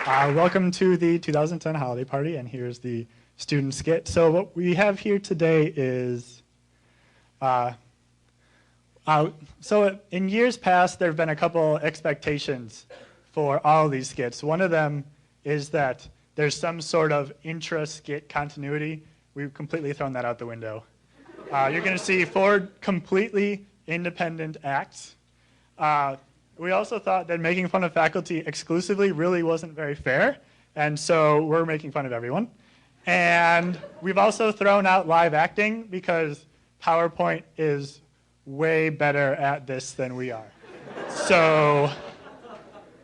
Welcome to the 2010 holiday party, and here's the student skit. So what we have here today is, so in years past, there have been a couple expectations for all of these skits. One of them is that there's some sort of intra-skit continuity. We've completely thrown that out the window. You're going to see 4 completely independent acts. We also thought that making fun of faculty exclusively really wasn't very fair, and so we're making fun of everyone. And we've also thrown out live acting because PowerPoint is way better at this than we are. So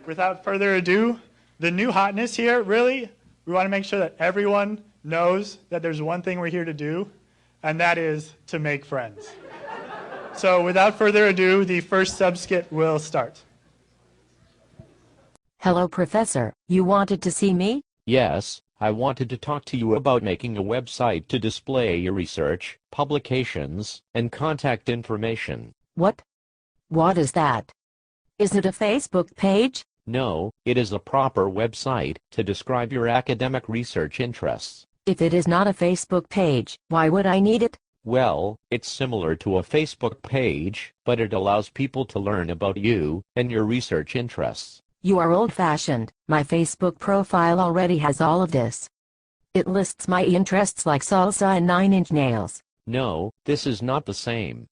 without further ado, the new hotness here, really, we want to make sure that everyone knows that there's one thing we're here to do, and that is to make friends. So without further ado, the first sub-skit will start. Hello, Professor. You wanted to see me? Yes, I wanted to talk to you about making a website to display your research, publications, and contact information. What? What is that? Is it a Facebook page? No, it is a proper website to describe your academic research interests. If it is not a Facebook page, why would I need it? Well, it's similar to a Facebook page, but it allows people to learn about you and your research interests. You are old-fashioned. My Facebook profile already has all of this. It lists my interests like salsa and 9-inch nails. No, this is not the same.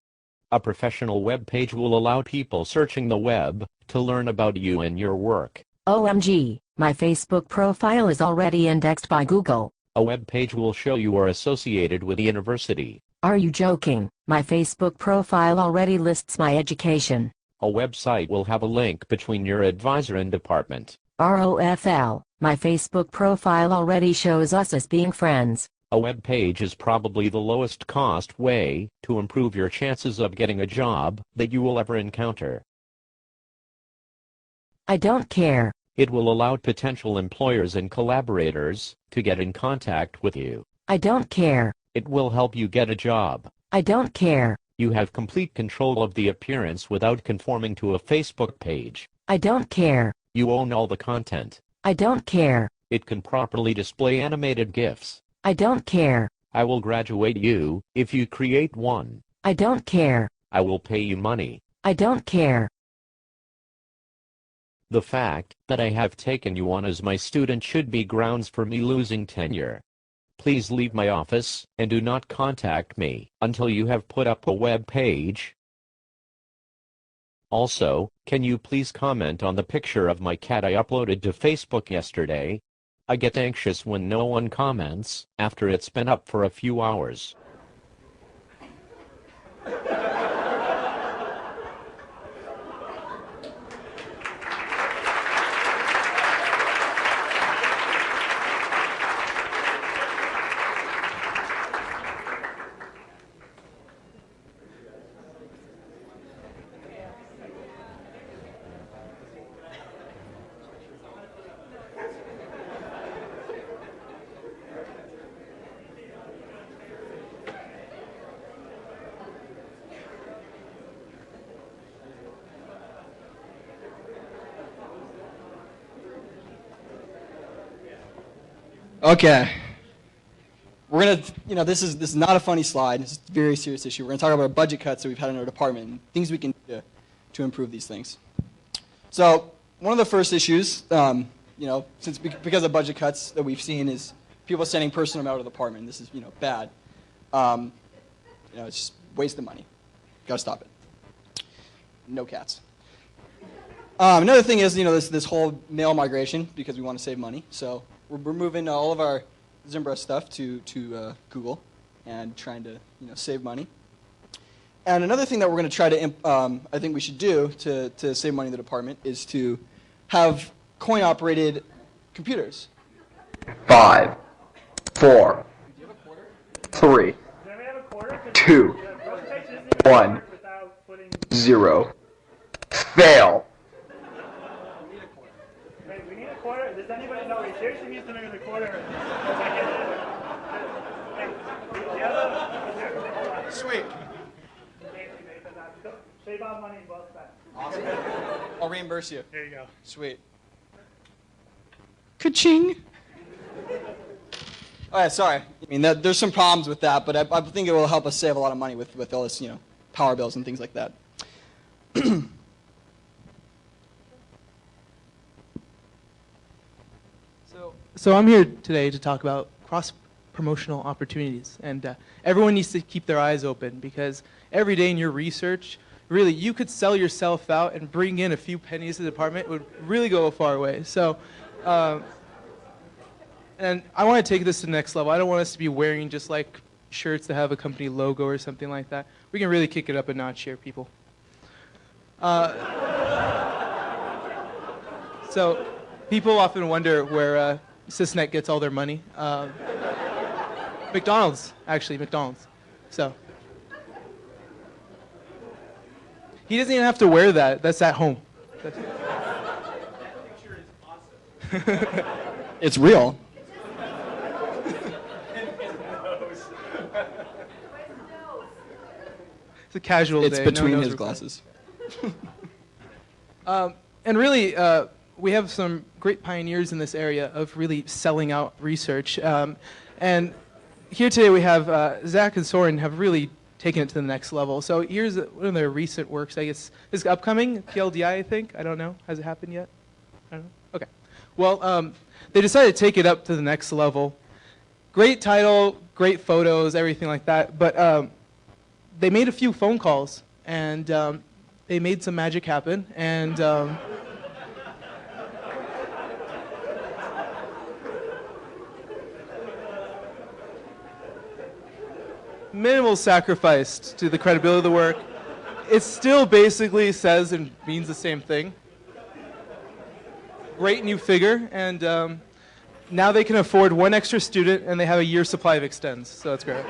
A professional web page will allow people searching the web to learn about you and your work. OMG, my Facebook profile is already indexed by Google. A web page will show you are associated with the university. Are you joking? My Facebook profile already lists my education. A website will have a link between your advisor and department. ROFL, my Facebook profile already shows us as being friends. A web page is probably the lowest cost way to improve your chances of getting a job that you will ever encounter. I don't care. It will allow potential employers and collaborators to get in contact with you. I don't care. It will help you get a job. I don't care. You have complete control of the appearance without conforming to a Facebook page. I don't care. You own all the content. I don't care. It can properly display animated GIFs. I don't care. I will graduate you if you create one. I don't care. I will pay you money. I don't care. The fact that I have taken you on as my student should be grounds for me losing tenure. Please leave my office and do not contact me until you have put up a web page. Also, can you please comment on the picture of my cat I uploaded to Facebook yesterday? I get anxious when no one comments after it's been up for a few hours. Okay. We're gonna, this is not a funny slide. This is a very serious issue. We're gonna talk about budget cuts that we've had in our department and things we can do to improve these things. So one of the first issues, because of budget cuts that we've seen is people sending personnel out of the department. This is, bad. It's just waste of money. Gotta stop it. No cats. Another thing is, this whole mail migration because we want to save money. So we're moving all of our Zimbra stuff to Google and trying to save money. And another thing that we're going to try to I think we should do to save money in the department is to have coin-operated computers. 5, 4, 3, 2, 1, 0. Fail. Wait, we need a quarter? Does anybody know? We seriously need to make the quarter. Sweet. Save on money, well spent. Awesome. I'll reimburse you. There you go. Sweet. Ka-ching. All right, sorry. I mean, there's some problems with that, but I think it will help us save a lot of money with all this, power bills and things like that. So I'm here today to talk about cross-promotional opportunities, and everyone needs to keep their eyes open, because every day in your research, really, you could sell yourself out and bring in a few pennies to the department. It would really go a far way. So, and I want to take this to the next level. I don't want us to be wearing just like shirts that have a company logo or something like that. We can really kick it up a notch here, people. So people often wonder where Sysnet gets all their money. McDonald's, actually, McDonald's. So he doesn't even have to wear that. That's at home. It's real. It's a casual It's day. between no his nose glasses. And really, we have some great pioneers in this area of really selling out research. And here today we have Zach and Soren have really taken it to the next level. So here's one of their recent works. I guess is upcoming, PLDI, I think. I don't know. Has it happened yet? I don't know. Okay. Well, they decided to take it up to the next level. Great title, great photos, everything like that. But they made a few phone calls, and they made some magic happen. And minimal sacrifice to the credibility of the work. It still basically says and means the same thing. Great new figure, and now they can afford one extra student, and they have a year's supply of extends, so that's great.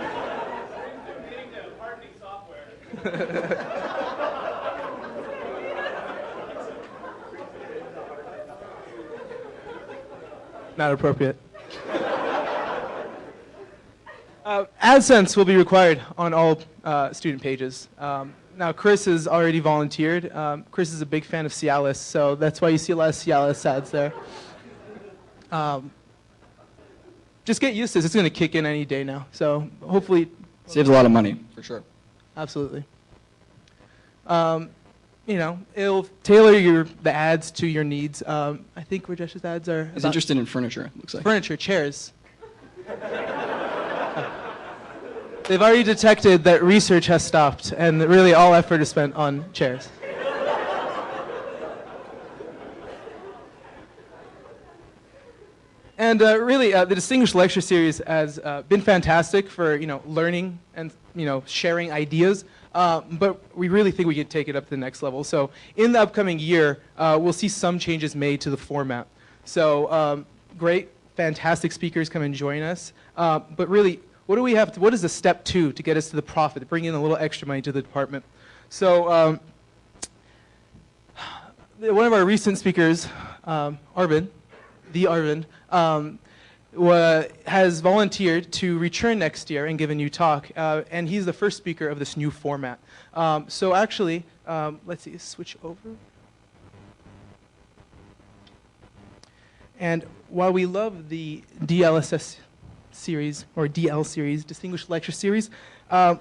Not appropriate. AdSense will be required on all student pages. Now, Chris has already volunteered. Chris is a big fan of Cialis, so that's why you see a lot of Cialis ads there. Just get used to this. It's going to kick in any day now. So hopefully... Saves a lot of money, for sure. Absolutely. It'll tailor the ads to your needs. I think Rajesh's ads are... He's interested in furniture, looks like. Furniture, chairs. They've already detected that research has stopped, and really all effort is spent on chairs. And really, the Distinguished Lecture Series has been fantastic for learning and sharing ideas. But we really think we can take it up to the next level. So in the upcoming year, we'll see some changes made to the format. So great, fantastic speakers come and join us. But really, what do we have to, what is the step 2 to get us to the profit, to bring in a little extra money to the department? So one of our recent speakers, Arvind, has volunteered to return next year and give a new talk, and he's the first speaker of this new format. So actually, let's see, switch over. And while we love the DLSS series, or DL series, Distinguished Lecture Series, may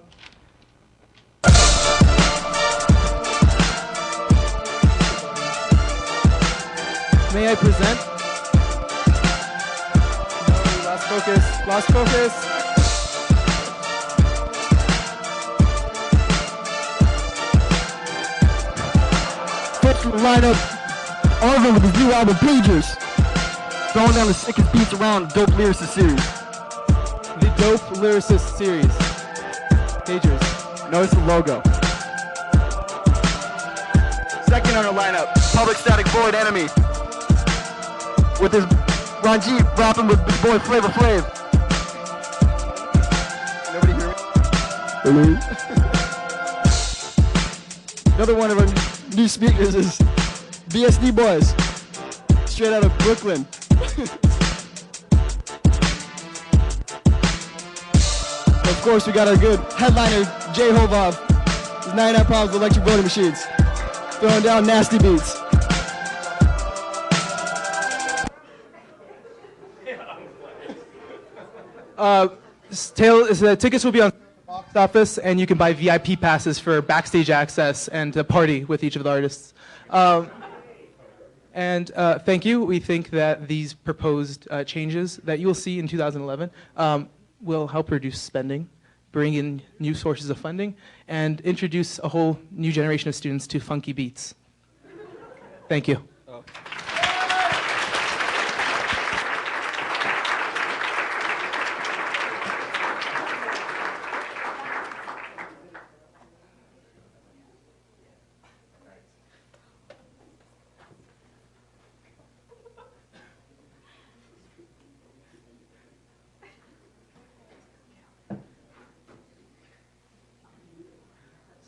I present? No, lost focus, lost focus. First from the lineup, Arvin with his new album Pagers. Throwing down the sickest beats around the Dope Lyricist series. The Dope Lyricist series. Pagers. Notice the logo. Second on the lineup, Public Static Void Enemy. With his Ranjit rapping with his boy Flavor Flav. Nobody hear me? Hello? Another one of our new speakers is BSD Boys. Straight out of Brooklyn. Of course, we got our good headliner, Jay Hovov. His 99 problems with electric voting machines. Throwing down nasty beats. The tickets will be on the box office, and you can buy VIP passes for backstage access and a party with each of the artists. Thank you. We think that these proposed changes that you will see in 2011 will help reduce spending, bring in new sources of funding, and introduce a whole new generation of students to funky beats. Thank you.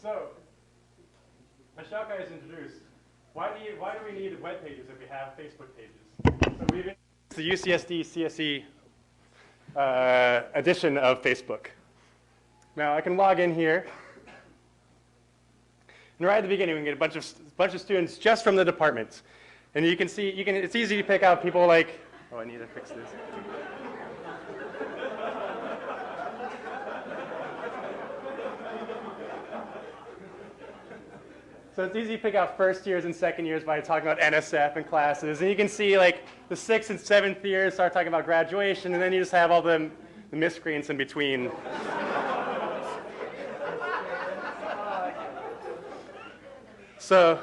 So, Ashaka is introduced. Why do we need web pages if we have Facebook pages? So we've introduced the UCSD CSE edition of Facebook. Now I can log in here, and right at the beginning we can get a bunch of students just from the department, and you can see it's easy to pick out people like, oh, I need to fix this. So it's easy to pick out first years and second years by talking about NSF and classes. And you can see like the 6th and 7th years start talking about graduation, and then you just have all the miscreants in between. So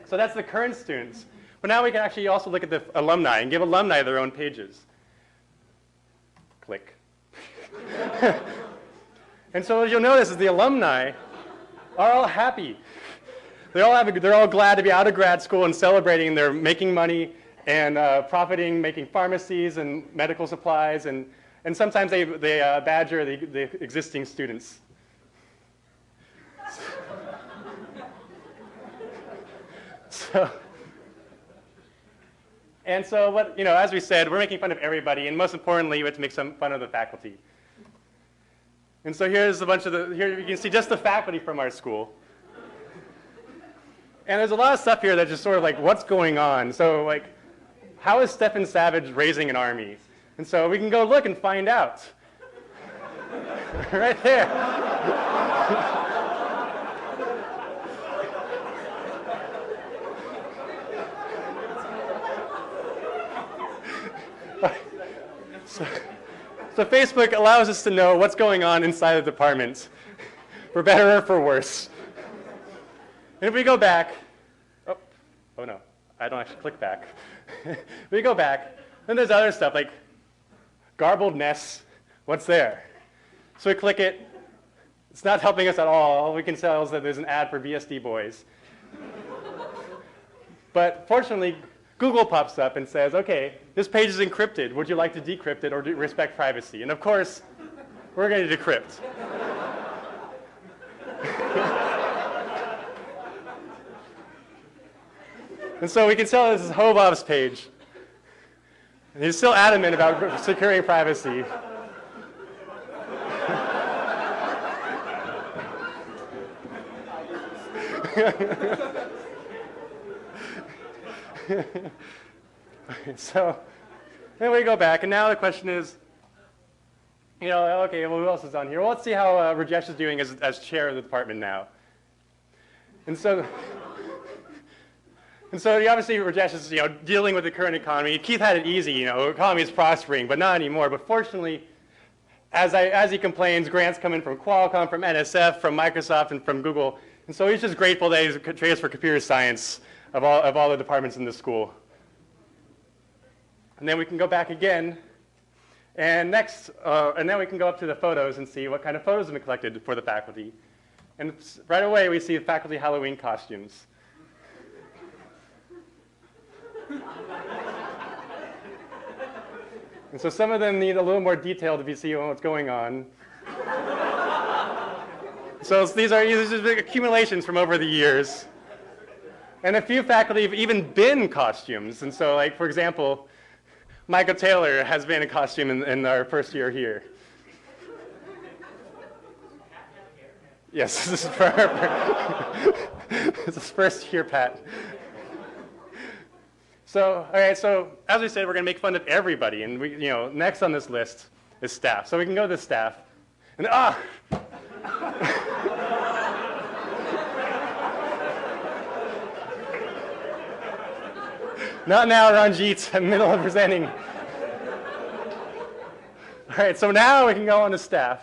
that's the current students. But now we can actually also look at the alumni and give alumni their own pages. Click. And so what you'll notice is the alumni are all happy. They're all glad to be out of grad school and celebrating. They're making money and profiting, making pharmacies and medical supplies, and sometimes they badger the existing students. So what, as we said, we're making fun of everybody, and most importantly, we have to make some fun of the faculty. And so here's a bunch of here you can see just the faculty from our school. And there's a lot of stuff here that's just sort of like, what's going on? So like, how is Stephen Savage raising an army? And so we can go look and find out. Right there. So Facebook allows us to know what's going on inside the department, for better or for worse. And if we go back, oh no, I don't actually click back. We go back, then there's other stuff like garbled mess, what's there? So we click it, it's not helping us at all. All we can tell is that there's an ad for VSD boys. But fortunately, Google pops up and says, okay, this page is encrypted. Would you like to decrypt it or respect privacy? And of course, we're going to decrypt. And so we can tell this is Hobob's page. And he's still adamant about securing privacy. So then we go back, and now the question is, okay, well, who else is on here? Well, let's see how Rajesh is doing as chair of the department now. And so obviously Rajesh is dealing with the current economy. Keith had it easy, the economy is prospering, but not anymore. But fortunately, as he complains, grants come in from Qualcomm, from NSF, from Microsoft, and from Google. And so he's just grateful that he's trained for computer science of all the departments in the school. And then we can go back again, and then we can go up to the photos and see what kind of photos have been collected for the faculty. And right away we see faculty Halloween costumes. And so some of them need a little more detail to see what's going on. So these are just big accumulations from over the years. And a few faculty have even been costumes. And so, like, for example, Michael Taylor has been a costume in our first year here. Yes, this is for this is first year, Pat. So, all right, so as we said, we're going to make fun of everybody. And next on this list is staff. So we can go to staff. And not now, Ranjit. I'm in the middle of presenting. All right, so now we can go on to staff.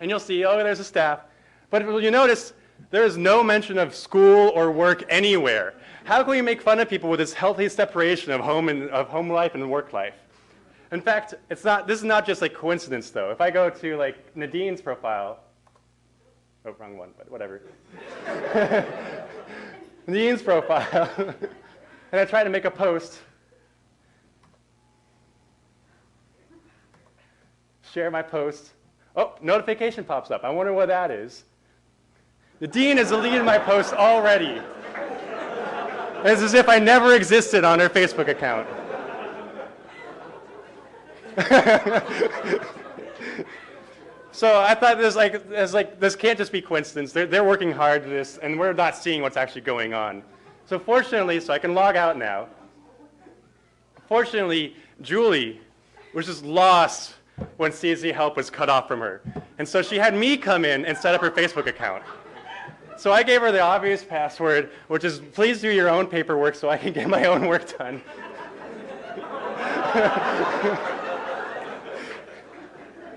And you'll see, oh, there's a staff. But you notice there is no mention of school or work anywhere. How can we make fun of people with this healthy separation of home life and work life? In fact, this is not just like coincidence, though. If I go to like Nadine's profile, oh, wrong one, but whatever. Nadine's profile, and I try to make a post, share my post. Oh, notification pops up. I wonder what that is. Nadine has deleted my post already. It's as if I never existed on her Facebook account. So I thought this can't just be coincidence. They're working hard at this, and we're not seeing what's actually going on. So fortunately, so I can log out now. Fortunately, Julie was just lost when CSE help was cut off from her. And so she had me come in and set up her Facebook account. So I gave her the obvious password, which is please do your own paperwork so I can get my own work done.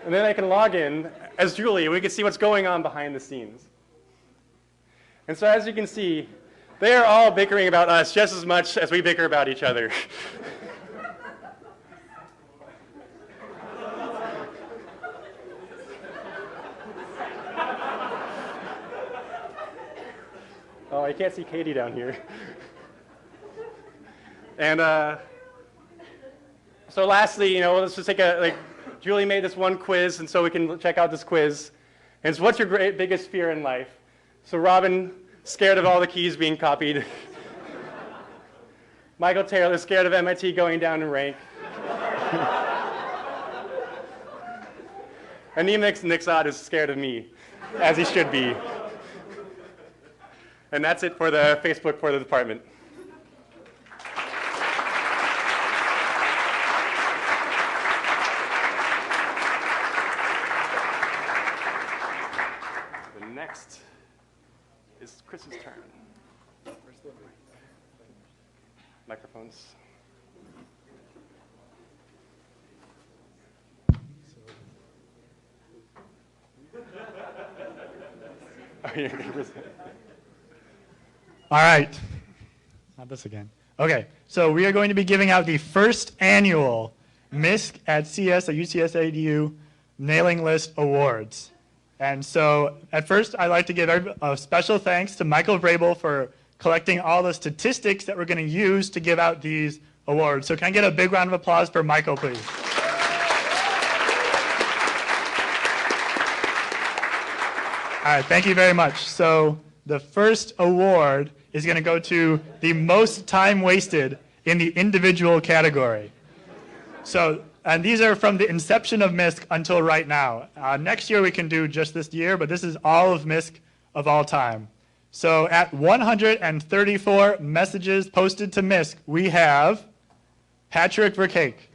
And then I can log in as Julie, and we can see what's going on behind the scenes. And so as you can see, they are all bickering about us just as much as we bicker about each other. Oh, I can't see Katie down here. And so lastly, let's just take Julie made this one quiz, and so we can check out this quiz. And it's what's your biggest fear in life? So Robin, scared of all the keys being copied. Michael Taylor, scared of MIT going down in rank. And Nixod is scared of me, as he should be. And that's it for the Facebook for the department. The next is Chris's turn. Where's the microphones? Oh, you're going to present. All right. Not this again. Okay, so we are going to be giving out the first annual MISC at CS at UCSD Nailing List Awards. And so at first, I'd like to give a special thanks to Michael Vrabel for collecting all the statistics that we're going to use to give out these awards. So can I get a big round of applause for Michael, please? All right, thank you very much. So the first award is going to go to the most time wasted in the individual category. So, and these are from the inception of MISC until right now. Next year we can do just this year, but this is all of MISC of all time. So at 134 messages posted to MISC, we have Patrick Vercake.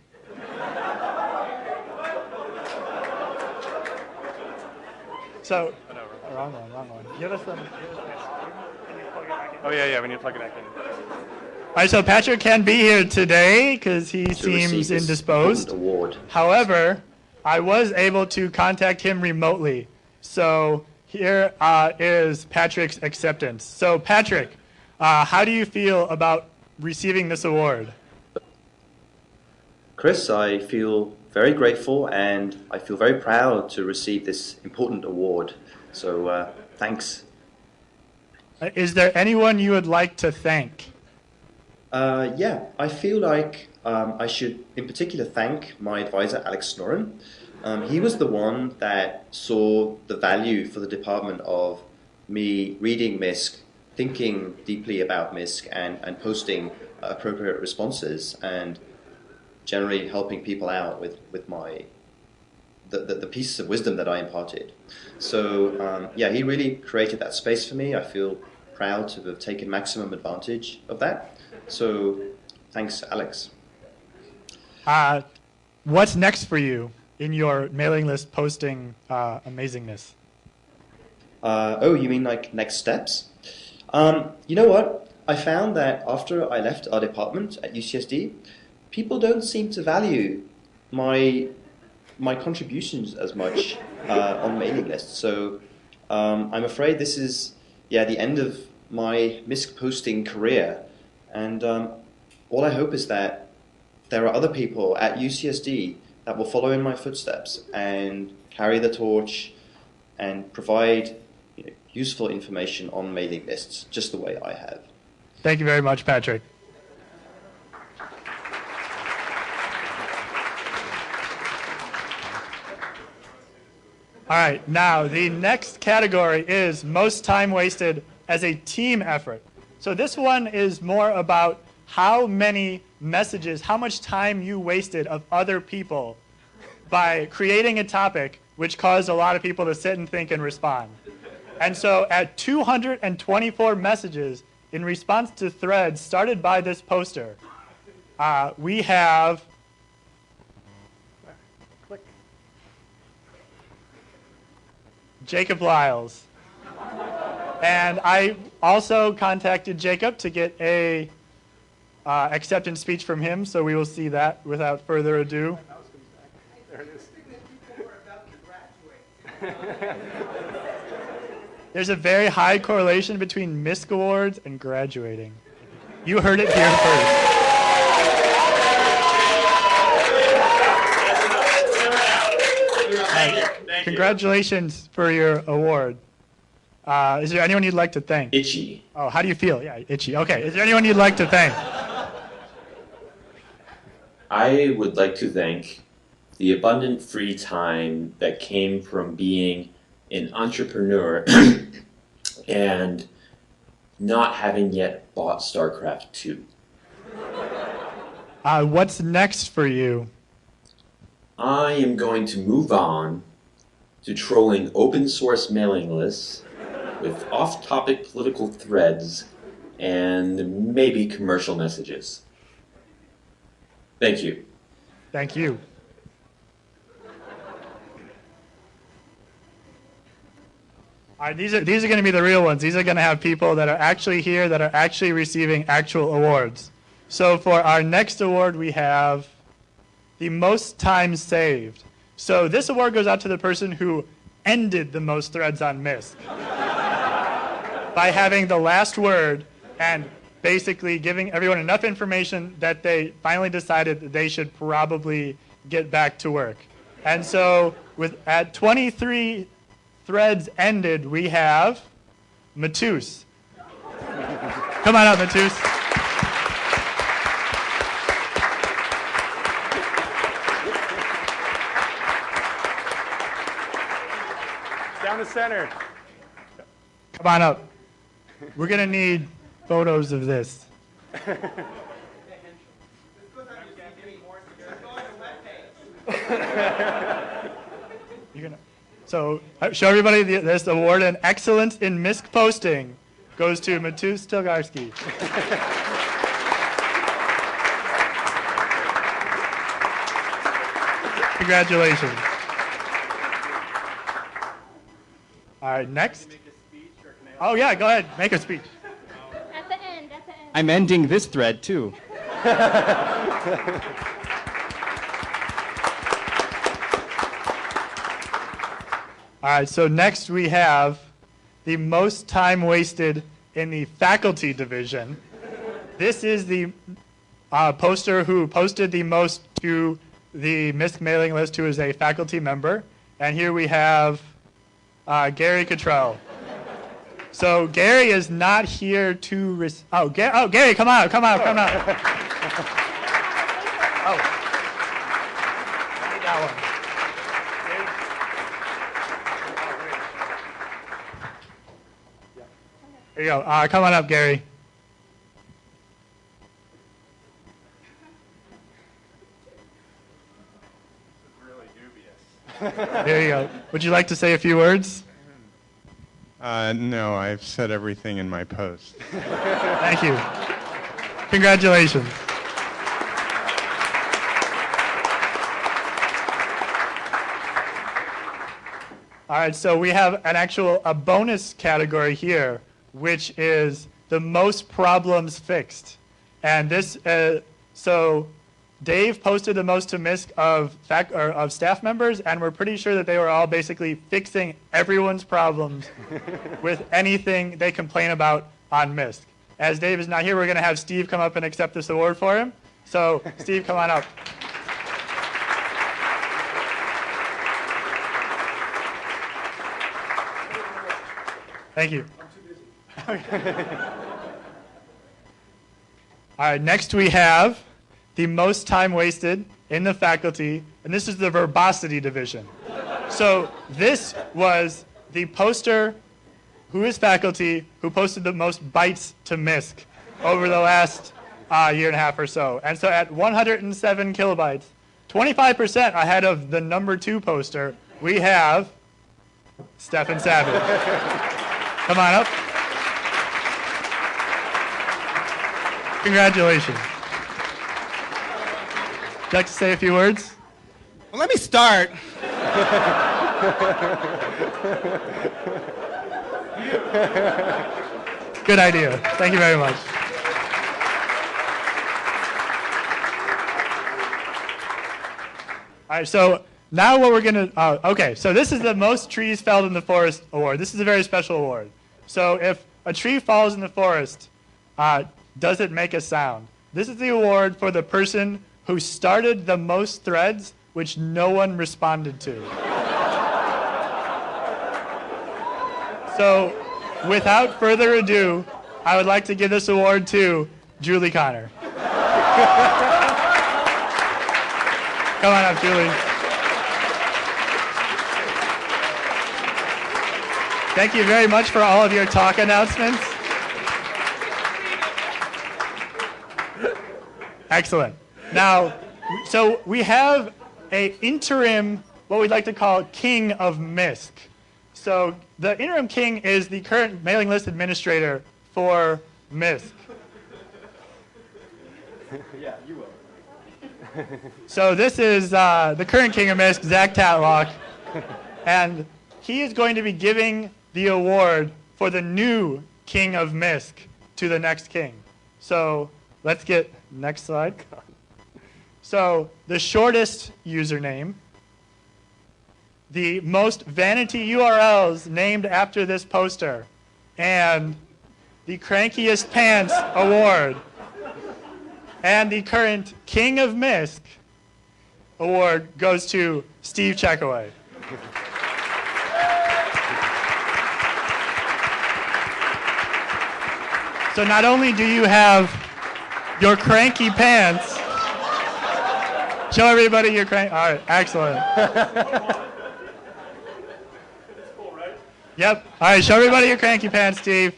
So, wrong one. Give us them. Oh, yeah, we need to plug it back in. All right, so Patrick can't be here today because he seems indisposed. However, I was able to contact him remotely. So here is Patrick's acceptance. So Patrick, how do you feel about receiving this award? Chris, I feel very grateful and I feel very proud to receive this important award. So thanks. Is there anyone you would like to thank? Yeah, I feel like I should in particular thank my advisor, Alex Snoren. He was the one that saw the value for the department of me reading MISC, thinking deeply about MISC, and posting appropriate responses, and generally helping people out with the pieces of wisdom that I imparted. So yeah, he really created that space for me. I feel proud to have taken maximum advantage of that. So thanks, Alex. What's next for you in your mailing list posting amazingness? Oh, you mean like next steps? You know what? I found that after I left our department at UCSD, people don't seem to value my contributions as much on mailing lists. So I'm afraid this is the end of my MISC posting career. And all I hope is that there are other people at UCSD that will follow in my footsteps and carry the torch and provide useful information on mailing lists, just the way I have. Thank you very much, Patrick. All right, now the next category is most time wasted as a team effort. So this one is more about how many messages, how much time you wasted of other people by creating a topic which caused a lot of people to sit and think and respond. And so at 224 messages in response to threads started by this poster, we have Jacob Lyles. And I also contacted Jacob to get a acceptance speech from him, so we will see that without further ado. There it is. There's a very high correlation between MISC awards and graduating. You heard it here first. Congratulations for your award. Is there anyone you'd like to thank? Itchy. Oh, how do you feel? Yeah, itchy. Okay. Is there anyone you'd like to thank? I would like to thank the abundant free time that came from being an entrepreneur and not having yet bought StarCraft 2. What's next for you? I am going to move on to trolling open source mailing lists with off-topic political threads and maybe commercial messages. Thank you. Thank you. All right, these are going to be the real ones. These are going to have people that are actually here, that are actually receiving actual awards. So for our next award, we have the most time saved. So this award goes out to the person who ended the most threads on MISC by having the last word and basically giving everyone enough information that they finally decided that they should probably get back to work. And so at 23 threads ended, we have Matus. Come on up, Matus. Down the center. Come on up. We're going to need photos of this. So show everybody this award, and excellence in MISC posting goes to Matus Tilgarski. Congratulations. All right, next. Oh yeah, go ahead, make a speech. At the end, at the end. I'm ending this thread too. All right, so next we have the most time wasted in the faculty division. This is the poster who posted the most to the MISC mailing list, who is a faculty member. And here we have Gary Cottrell. So Gary is not here to Gary, come out. Oh. I need that one. Here you go. Come on up, Gary. Really dubious. There you go. Would you like to say a few words? No, I've said everything in my post. Thank you. Congratulations. All right, so we have a bonus category here, which is the most problems fixed. And this, so Dave posted the most to MISC of staff members, and we're pretty sure that they were all basically fixing everyone's problems with anything they complain about on MISC. As Dave is not here, we're going to have Steve come up and accept this award for him. So Steve, come on up. Thank you. All right, next we have the most time wasted in the faculty, and this is the verbosity division. So this was the poster who is faculty who posted the most bytes to MISC over the last year and a half or so. And so at 107 kilobytes, 25% ahead of the number 2 poster, we have Stefan Savage. Come on up. Congratulations. Would you like to say a few words? Well, let me start. Good idea. Thank you very much. All right, so now what we're going to, okay, so this is the Most Trees Felled in the Forest Award. This is a very special award. So if a tree falls in the forest, does it make a sound? This is the award for the person who started the most threads which no one responded to. So without further ado, I would like to give this award to Julie Connor. Come on up, Julie. Thank you very much for all of your talk announcements. Excellent. Now, so we have an interim, what we'd like to call king of MISC. So the interim king is the current mailing list administrator for MISC. Yeah, you will. So this is the current king of MISC, Zach Tatlock, and he is going to be giving the award for the new king of MISC to the next king. So let's get next slide. So the shortest username, the most vanity URLs named after this poster, and the crankiest pants award, and the current king of MISC award goes to Steve Checkaway. So not only do you have your cranky pants, show everybody your crank. All right, excellent. Yep. All right, show everybody your cranky pants, Steve.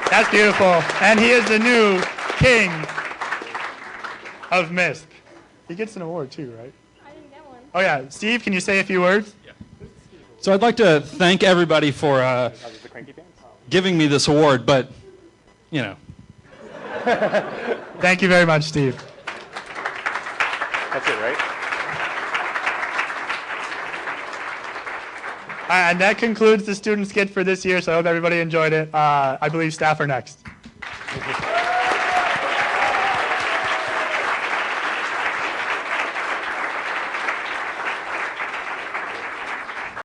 That's beautiful. And he is the new king of MISC. He gets an award too, right? I didn't get one. Oh yeah, Steve, can you say a few words? Yeah. So I'd like to thank everybody for giving me this award, but, you know. Thank you very much, Steve. That's it, right? And that concludes the student skit for this year, so I hope everybody enjoyed it. I believe staff are next.